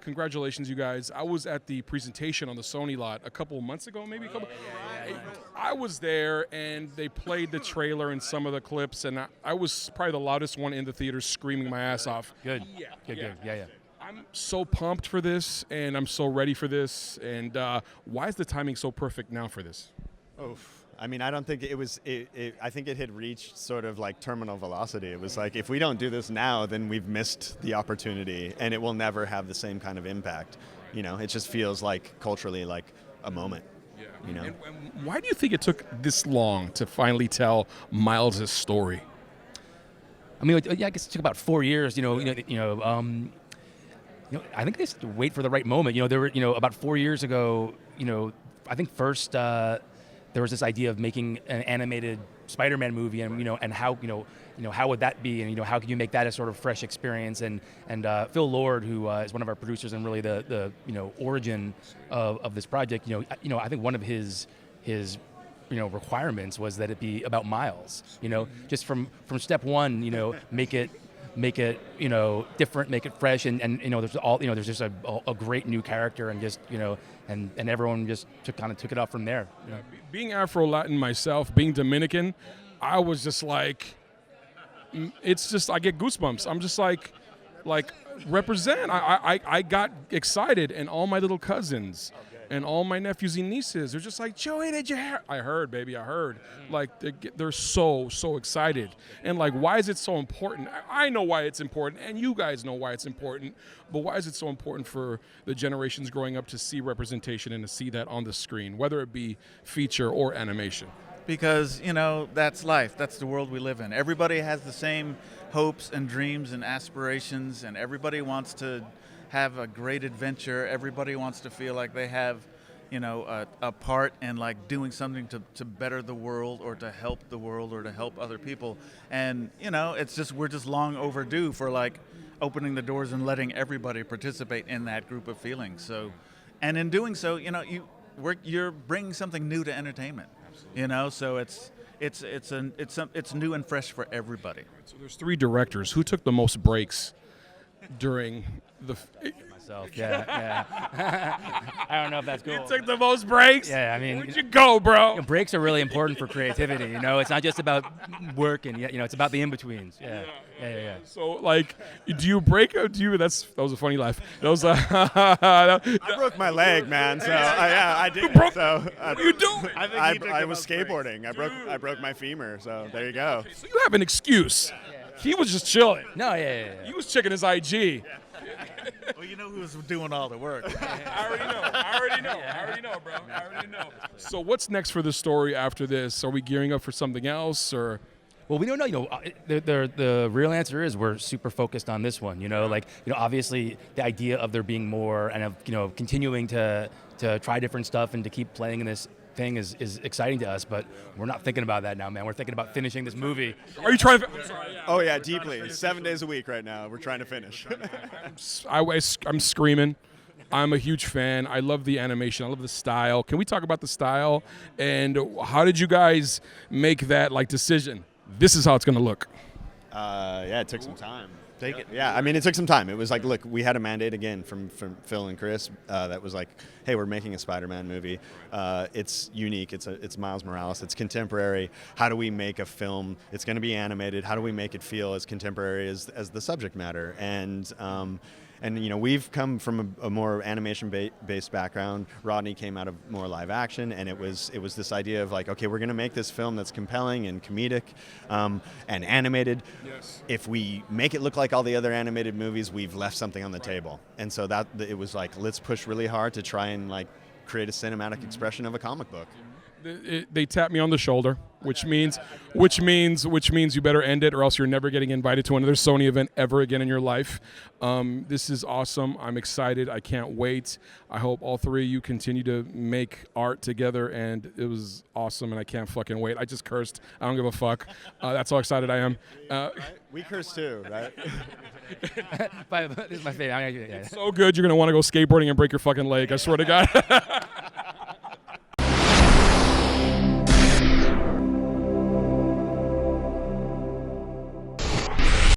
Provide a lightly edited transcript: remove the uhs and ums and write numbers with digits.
congratulations, you guys. I was at the presentation on the Sony lot a couple of months ago, maybe a couple. I was there, and they played the trailer and some of the clips, and I was probably the loudest one in the theater, screaming my ass off. Good. Good. Yeah. I'm so pumped for this, and I'm so ready for this. And why is the timing so perfect now for this? I mean, I don't think it was. I think it had reached sort of like terminal velocity. It was like, if we don't do this now, then we've missed the opportunity, and it will never have the same kind of impact. You know, it just feels like culturally like a moment. Yeah. You know. And why do you think it took this long to finally tell Miles' story? I mean, yeah, I guess it took about 4 years. I think they just wait for the right moment. There were, about 4 years ago, I think first there was this idea of making an animated Spiderman movie, and and how how would that be, and how can you make that a sort of fresh experience? And Phil Lord, who is one of our producers and really the origin of this project, I think one of his requirements was that it be about Miles. Just from step one, make it different, make it fresh, and there's just a great new character, and just and everyone just took it off from there. Yeah. Being Afro-Latin myself, being Dominican, I was just like, it's just, I get goosebumps. I'm just like represent. I got excited, and all my little cousins and all my nephews and nieces are just like, Joey, did you hear? I heard, baby, I heard. Like, they're so excited. And like, why is it so important? I know why it's important, and you guys know why it's important, but why is it so important for the generations growing up to see representation and to see that on the screen, whether it be feature or animation? Because, that's life. That's the world we live in. Everybody has the same hopes and dreams and aspirations, and everybody wants to have a great adventure. Everybody wants to feel like they have, a part in like doing something to better the world, or to help the world, or to help other people. And, we're just long overdue for like opening the doors and letting everybody participate in that group of feelings. So, and in doing so, you're bringing something new to entertainment. So it's new and fresh for everybody. So there's 3 directors. Who took the most breaks during the? Myself, yeah. I don't know if that's cool. You took the most breaks? Yeah, I mean, where'd you go, bro? Breaks are really important for creativity. It's not just about work, and it's about the in-betweens. Yeah. So, like, do you break? That was a funny laugh. That was I broke my leg, man. So I did. What are you doing? I was skateboarding. I broke my femur. So there you go. Okay, so you have an excuse. He was just chilling. No, yeah. He was checking his IG. Well, who was doing all the work. I already know, bro. I already know. So what's next for the story after this? Are we gearing up for something else, or? Well, we don't know. The real answer is we're super focused on this one. Obviously the idea of there being more, and of continuing to try different stuff and to keep playing in this thing is exciting to us, but we're not thinking about that now, man. We're thinking about finishing this movie. Are you trying to? Oh yeah, deeply. 7 days a week right now. We're trying to finish. I'm screaming. I'm a huge fan. I love the animation. I love the style. Can we talk about the style, and how did you guys make that decision? This is how it's going to look. Yeah, it took some time. Yeah, I mean, it took some time. It was like, look, we had a mandate again from Phil and Chris that was like, hey, we're making a Spider-Man movie. It's unique. It's Miles Morales. It's contemporary. How do we make a film? It's going to be animated. How do we make it feel as contemporary as the subject matter? And we've come from a more animation-based background. Rodney came out of more live action, and it was this idea of like, okay, we're going to make this film that's compelling and comedic and animated. Yes. If we make it look like all the other animated movies, we've left something on the table. And so that it was like, let's push really hard to try and like create a cinematic expression of a comic book. They tapped me on the shoulder, which means you better end it, or else you're never getting invited to another Sony event ever again in your life. This is awesome. I'm excited. I can't wait. I hope all 3 of you continue to make art together, and it was awesome, and I can't fucking wait. I just cursed. I don't give a fuck. That's how excited I am. We curse too, right? This is my favorite. It's so good. You're gonna want to go skateboarding and break your fucking leg. I swear to God.